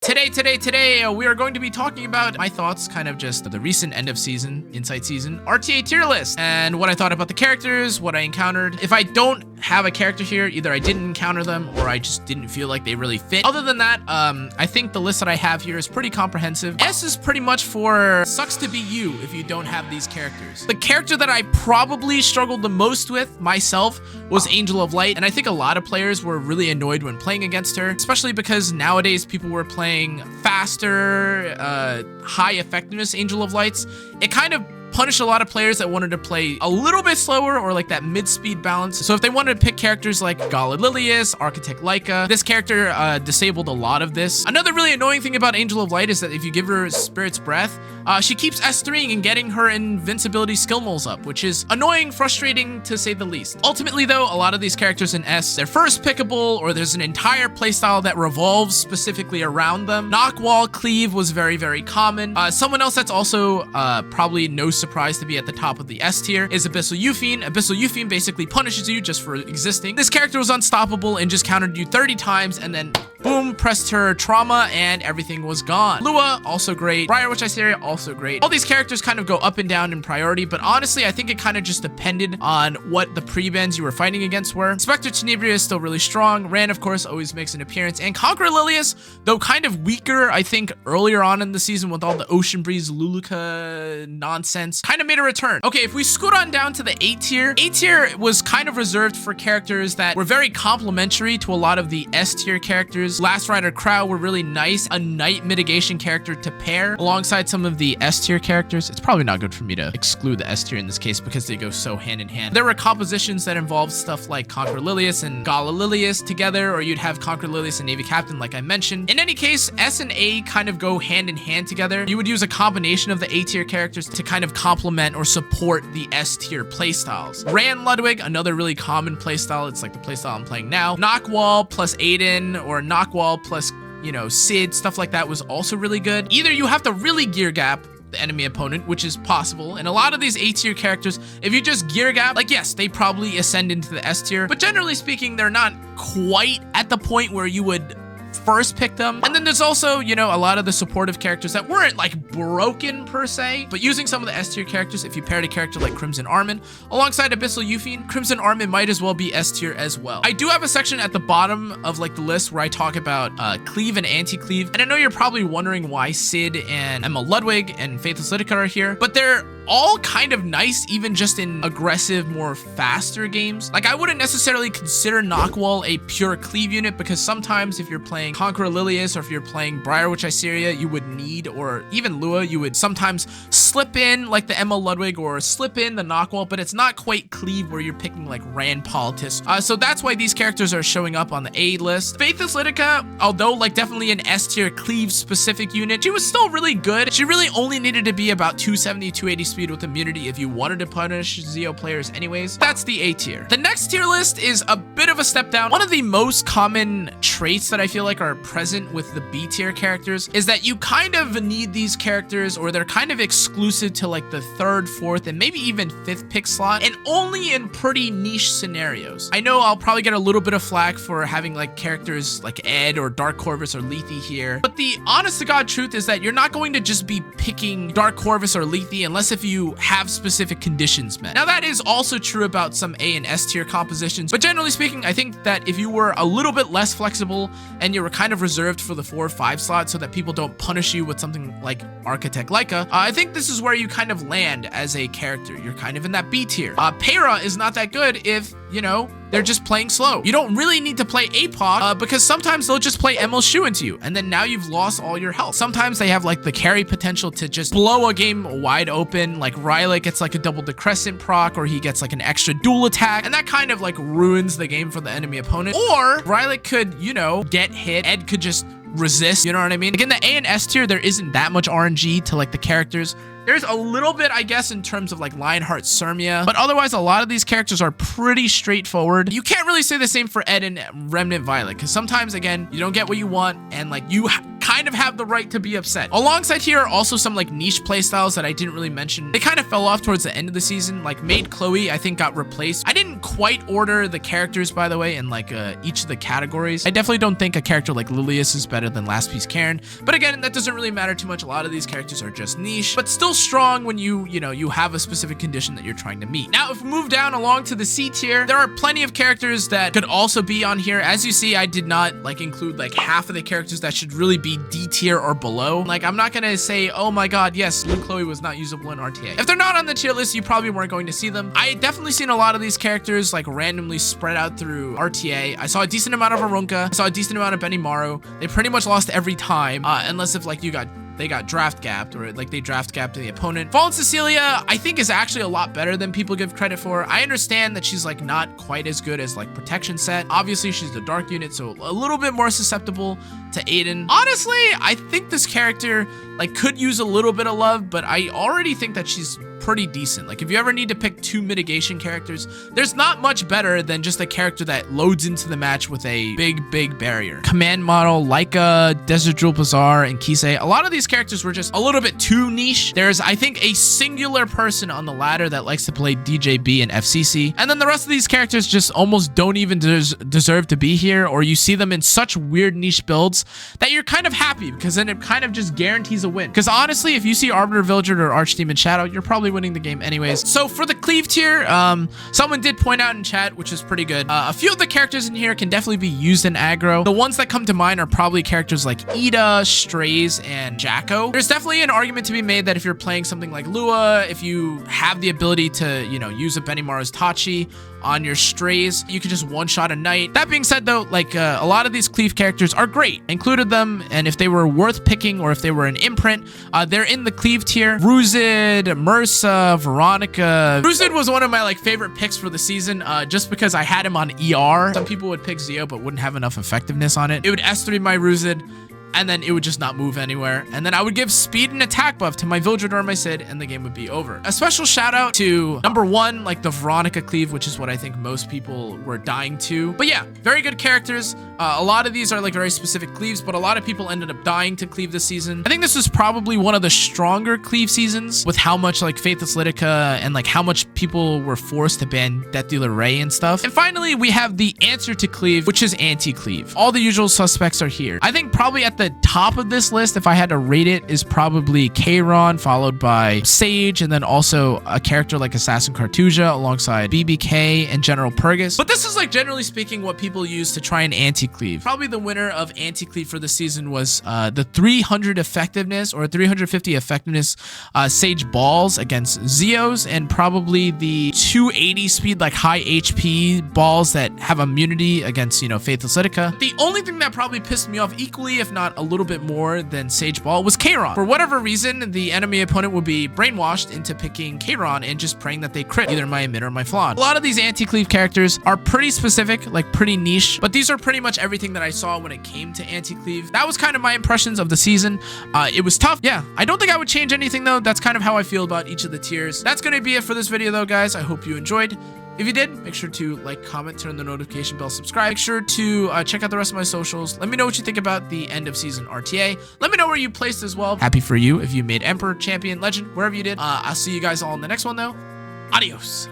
Today, we are going to be talking about my thoughts, kind of just the recent end of season, insight season, RTA tier list, and what I thought about the characters, what I encountered. If I don't have a character here, either I didn't encounter them or I just didn't feel like they really fit. Other than that, I think the list that I have here is pretty comprehensive. S is pretty much for sucks to be you if you don't have these characters. The character that I probably struggled the most with myself was Angel of Light, and I think a lot of players were really annoyed when playing against her, especially because nowadays people were playing faster, high effectiveness Angel of Lights. It kind of punished a lot of players that wanted to play a little bit slower or like that mid-speed balance. So if they wanted to pick characters like Galililius, Architect Leica, this character disabled a lot of this. Another really annoying thing about Angel of Light is that if you give her Spirit's Breath, she keeps S3ing and getting her invincibility skill moles up, which is annoying, frustrating to say the least. Ultimately though, a lot of these characters in S, they're first pickable or there's an entire playstyle that revolves specifically around them. Knock Wall Cleave was very, very common. Someone else that's also probably no surprise to be at the top of the S tier is Abyssal Euphine. Abyssal Euphine basically punishes you just for existing. This character was unstoppable and just countered you 30 times and then boom, pressed her trauma and everything was gone. Lua, also great. Briar Witch Iceria, also great. All these characters kind of go up and down in priority, but honestly, I think it kind of just depended on what the pre-bans you were fighting against were. Spectre Tenebria is still really strong. Rand, of course, always makes an appearance. And Conqueror Lilius, though kind of weaker, I think, earlier on in the season with all the Ocean Breeze, Luluka nonsense, kind of made a return. Okay, if we scoot on down to the A tier was kind of reserved for characters that were very complementary to a lot of the S tier characters. Last Rider Crow were really nice. A Night Mitigation character to pair alongside some of the S tier characters. It's probably not good for me to exclude the S tier in this case because they go so hand in hand. There were compositions that involved stuff like Conqueror Lilius and Galililius together, or you'd have Conqueror Lilius and Navy Captain like I mentioned. In any case, S and A kind of go hand in hand together. You would use a combination of the A tier characters to kind of complement or support the S tier playstyles. Rand Ludwig, another really common playstyle. It's like the playstyle I'm playing now. Knockwall plus Aiden or Knockwall plus, you know, Sid, stuff like that was also really good. Either you have to really gear gap the enemy opponent, which is possible, and a lot of these A tier characters, if you just gear gap, like yes, they probably ascend into the S tier, but generally speaking, they're not quite at the point where you would first pick them. And then there's also, you know, a lot of the supportive characters that weren't like broken per se, but using some of the S tier characters, if you paired a character like Crimson Armin alongside Abyssal Euphine, Crimson Armin might as well be S tier as well. I do have a section at the bottom of like the list where I talk about cleave and anti-cleave, and I know you're probably wondering why Sid and Emma Ludwig and Faithless Litica are here, but they're all kind of nice, even just in aggressive, more faster games. Like I wouldn't necessarily consider Knockwall a pure cleave unit because sometimes if you're playing Conqueror Lilius or if you're playing Briar Witch Iceria, you would need, or even Lua, you would sometimes slip in like the Emma Ludwig or slip in the Knockwall, but it's not quite cleave where you're picking like Rand Politis. So that's why these characters are showing up on the A list. Faithless Litica, although like definitely an S tier cleave specific unit, she was still really good. She really only needed to be about 270, 280 speed with immunity if you wanted to punish Zeo players anyways. That's the A tier. The next tier list is a bit of a step down. One of the most common traits that I feel like are present with the B tier characters is that you kind of need these characters, or they're kind of exclusive to like the third, fourth, and maybe even fifth pick slot, and only in pretty niche scenarios. I know I'll probably get a little bit of flack for having like characters like Ed or Dark Corvus or Lethe here, but the honest to God truth is that you're not going to just be picking Dark Corvus or Lethe unless if you have specific conditions met. Now that is also true about some A and S tier compositions, but generally speaking, I think that if you were a little bit less flexible and you were kind of reserved for the 4 or 5 slot so that people don't punish you with something like Architect Leica, I think this is where you kind of land as a character. You're kind of in that B tier. Para is not that good if, you know, they're just playing slow. You don't really need to play APOC because sometimes they'll just play Emil Shu into you and then now you've lost all your health. Sometimes they have like the carry potential to just blow a game wide open, like Rylak gets like a double decrescent proc or he gets like an extra dual attack and that kind of like ruins the game for the enemy opponent. Or Rylak could, you know, get hit, Ed could just resist, you know what I mean? Like in the A and S tier, there isn't that much RNG to like the characters. There's a little bit, I guess, in terms of like Lionheart Surmia, but otherwise a lot of these characters are pretty straightforward. You can't really say the same for Ed and Remnant Violet because sometimes, again, you don't get what you want and like you kind of have the right to be upset. Alongside here are also some like niche playstyles that I didn't really mention. They kind of fell off towards the end of the season. Like Maid Chloe, I think got replaced. I didn't quite order the characters, by the way, in like each of the categories. I definitely don't think a character like Lilius is better than Last Piece Karen, but again, that doesn't really matter too much. A lot of these characters are just niche, but still strong when you have a specific condition that you're trying to meet. Now, if we move down along to the C tier, there are plenty of characters that could also be on here. As you see, I did not like include like half of the characters that should really be D tier or below. Like, I'm not gonna say, oh my god, yes, Lou Chloe was not usable in RTA. If they're not on the tier list, you probably weren't going to see them. I definitely seen a lot of these characters like randomly spread out through RTA. I saw a decent amount of Arunka. I saw a decent amount of Benimaru. They pretty much lost every time, unless if like they got draft gapped, or like they draft gapped to the opponent. Fallen Cecilia, I think, is actually a lot better than people give credit for. I understand that she's like not quite as good as like Protection Set. Obviously, she's the dark unit, so a little bit more susceptible to Aiden. Honestly, I think this character like could use a little bit of love, but I already think that she's pretty decent. Like, if you ever need to pick two mitigation characters, there's not much better than just a character that loads into the match with a big barrier. Command Model, Leica, Desert Jewel Bazaar, and Kisei. A lot of these characters were just a little bit too niche. There's, I think, a singular person on the ladder that likes to play DJB and FCC, and then the rest of these characters just almost don't even deserve to be here, or you see them in such weird niche builds that you're kind of happy, because then it kind of just guarantees a win. Because honestly, if you see Arbiter Villager or Archdemon Shadow, you're probably winning the game anyways. So for the cleave tier, someone did point out in chat, which is pretty good, a few of the characters in here can definitely be used in aggro. The ones that come to mind are probably characters like Ida, Strays, and Jacko. There's definitely an argument to be made that if you're playing something like Lua, if you have the ability to, use a Benimaru's Tachi on your Strays, you could just one-shot a knight. That being said, though, like a lot of these cleave characters are great. I included them, and if they were worth picking or if they were an imprint, they're in the cleave tier. Ruzid, Mursa, Veronica. Ruzid was one of my like favorite picks for the season, just because I had him on ER. Some people would pick Zeo but wouldn't have enough effectiveness on it. It would S3 my Ruzid, and then it would just not move anywhere. And then I would give speed and attack buff to my Villager or my Sid, and the game would be over. A special shout out to number one, like the Veronica cleave, which is what I think most people were dying to. But yeah, very good characters. A lot of these are like very specific cleaves, but a lot of people ended up dying to cleave this season. I think this was probably one of the stronger cleave seasons, with how much like Faithless Litica and like how much people were forced to ban Death Dealer Ray and stuff. And finally, we have the answer to cleave, which is anti-cleave. All the usual suspects are here. I think probably at the top of this list, if I had to rate it, is probably Kayron, followed by Sage, and then also a character like Assassin Cartuja alongside BBK and General Purgus. But this is like generally speaking what people use to try and anti-cleave. Probably the winner of anti-cleave for the season was the 300 effectiveness or 350 effectiveness Sage Balls against Zeos, and probably the 280 speed like high HP balls that have immunity against Faithless Litica. The only thing that probably pissed me off equally, if not a little bit more than Sage Ball, was Kayron. For whatever reason, the enemy opponent would be brainwashed into picking Kayron and just praying that they crit either my Emit or my Flawed. A lot of these anti-cleave characters are pretty specific, like pretty niche, but these are pretty much everything that I saw when it came to anti-cleave. That was kind of my impressions of the season. It was tough. Yeah, I don't think I would change anything though. That's kind of how I feel about each of the tiers. That's going to be it for this video though, guys. I hope you enjoyed. If you did, make sure to like, comment, turn the notification bell, subscribe. Make sure to check out the rest of my socials. Let me know what you think about the end of season RTA. Let me know where you placed as well. Happy for you if you made Emperor, Champion, Legend, wherever you did. I'll see you guys all in the next one though. Adios.